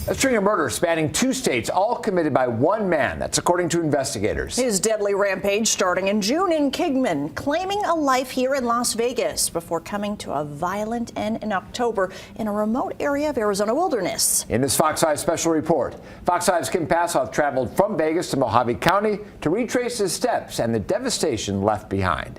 A string of murders spanning 2 states, all committed by one man. That's according to investigators. His deadly rampage starting in June in Kingman, claiming a life here in Las Vegas before coming to a violent end in October in a remote area of Arizona wilderness. In this Fox 5 special report, Fox 5's Kim Passoff traveled from Vegas to Mojave County to retrace his steps and the devastation left behind.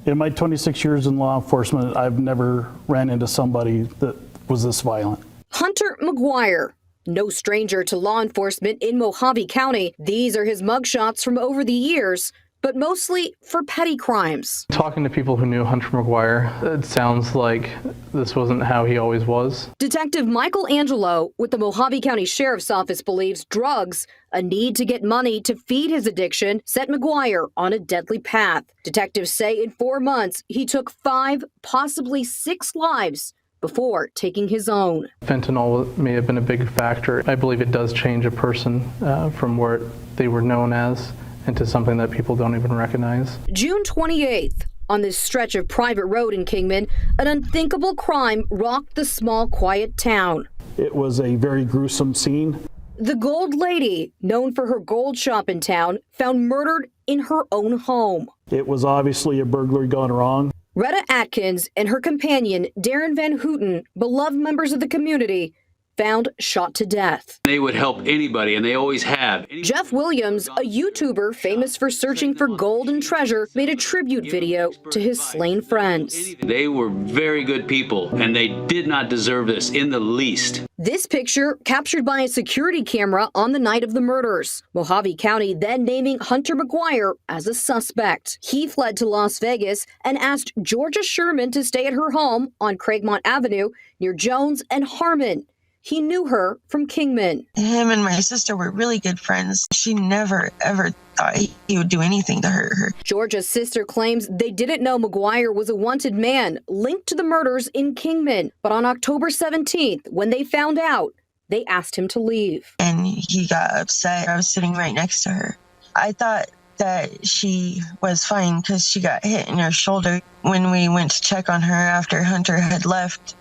In my 26 years in law enforcement, I've never ran into somebody that was this violent. Hunter McGuire, no stranger to law enforcement in Mojave County. These are his mugshots from over the years, but mostly for petty crimes. Talking to people who knew Hunter McGuire, it sounds like this wasn't how he always was. Detective Michael Angelo with the Mojave County Sheriff's Office believes drugs, a need to get money to feed his addiction, set McGuire on a deadly path. Detectives say in 4 months, he took 5, possibly 6 lives before taking his own. Fentanyl may have been a big factor. I believe it does change a person from what they were known as into something that people don't even recognize. June 28th, on this stretch of private road in Kingman, an unthinkable crime rocked the small, quiet town. It was a very gruesome scene. The Gold Lady, known for her gold shop in town, found murdered in her own home. It was obviously a burglary gone wrong. Retta Atkins and her companion, Darren Van Houten, beloved members of the community, found shot to death. They would help anybody, and they always have. Jeff Williams, a YouTuber famous for searching for gold and treasure, made a tribute video to his slain friends. They were very good people, and they did not deserve this in the least. This picture captured by a security camera on the night of the murders. Mojave County then naming Hunter McGuire as a suspect. He fled to Las Vegas and asked Georgia Sherman to stay at her home on Craigmont Avenue near Jones and Harmon. He knew her from Kingman. Him and my sister were really good friends. She never, ever thought he would do anything to hurt her. Georgia's sister claims they didn't know McGuire was a wanted man linked to the murders in Kingman. But on October 17th, when they found out, they asked him to leave. And he got upset. I was sitting right next to her. I thought that she was fine because she got hit in her shoulder. When we went to check on her after Hunter had left,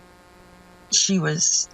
she was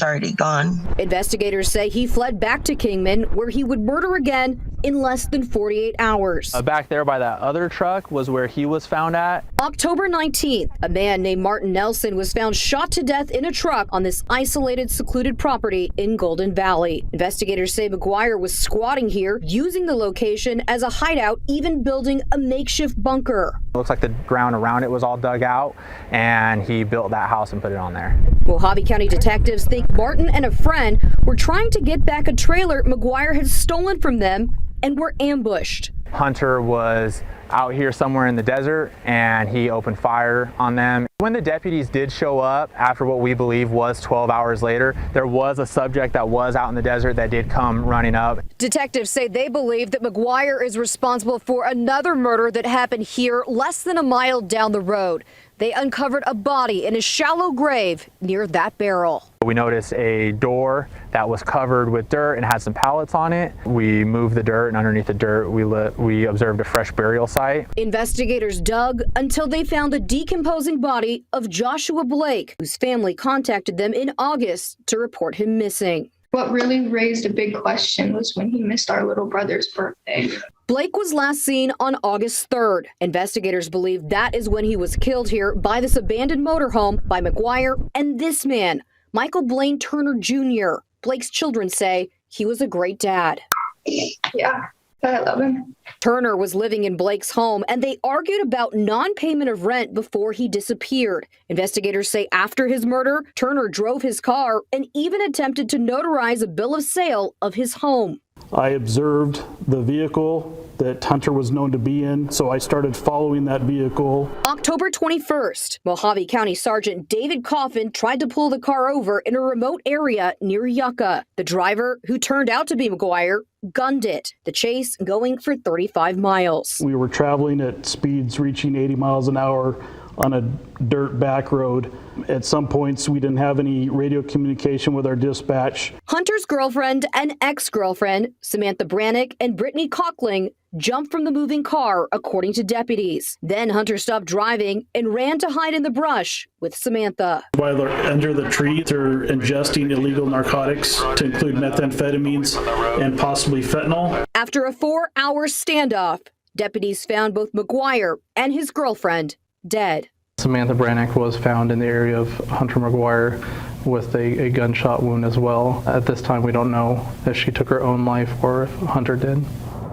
already gone. Investigators say he fled back to Kingman, where he would murder again in less than 48 hours. Back there by that other truck was where he was found at. October 19th, a man named Martin Nelson was found shot to death in a truck on this isolated, secluded property in Golden Valley. Investigators say McGuire was squatting here, using the location as a hideout, even building a makeshift bunker. It looks like the ground around it was all dug out, and he built that house and put it on there. Mojave County detectives think Martin and a friend were trying to get back a trailer McGuire had stolen from them and were ambushed. Hunter was out here somewhere in the desert, and he opened fire on them. When the deputies did show up, after what we believe was 12 hours later, there was a subject that was out in the desert that did come running up. Detectives say they believe that McGuire is responsible for another murder that happened here less than a mile down the road. They uncovered a body in a shallow grave near that barrel. We noticed a door that was covered with dirt and had some pallets on it. We moved the dirt, and underneath the dirt, we observed a fresh burial site. Investigators dug until they found the decomposing body of Joshua Blake, whose family contacted them in August to report him missing. What really raised a big question was when he missed our little brother's birthday. Blake was last seen on August 3rd. Investigators believe that is when he was killed here by this abandoned motorhome by McGuire and this man, Michael Blaine Turner Jr. Blake's children say he was a great dad. Yeah, I love him. Turner was living in Blake's home, and they argued about non-payment of rent before he disappeared. Investigators say after his murder, Turner drove his car and even attempted to notarize a bill of sale of his home. I observed the vehicle that Hunter was known to be in, so I started following that vehicle. October 21st, Mojave County Sergeant David Coffin tried to pull the car over in a remote area near Yucca. The driver, who turned out to be McGuire, gunned it, the chase going for 35 miles. We were traveling at speeds reaching 80 miles an hour on a dirt back road. At some points, we didn't have any radio communication with our dispatch. Hunter's girlfriend and ex-girlfriend, Samantha Brannick and Brittany Cockling, jumped from the moving car, according to deputies. Then Hunter stopped driving and ran to hide in the brush with Samantha. While they're under the tree, they're ingesting illegal narcotics to include methamphetamines and possibly fentanyl. After a 4-hour standoff, deputies found both McGuire and his girlfriend dead. Samantha Brannick was found in the area of Hunter McGuire with a gunshot wound as well. At this time, we don't know if she took her own life or if Hunter did.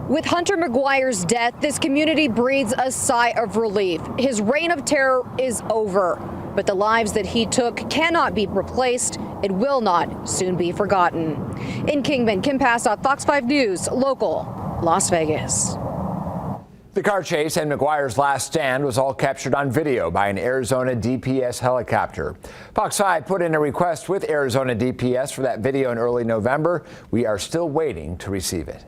With Hunter McGuire's death, this community breathes a sigh of relief. His reign of terror is over, but the lives that he took cannot be replaced. It will not soon be forgotten. In Kingman, Kim Passoff, Fox 5 News, local, Las Vegas. The car chase and McGuire's last stand was all captured on video by an Arizona DPS helicopter. Fox 5 put in a request with Arizona DPS for that video in early November. We are still waiting to receive it.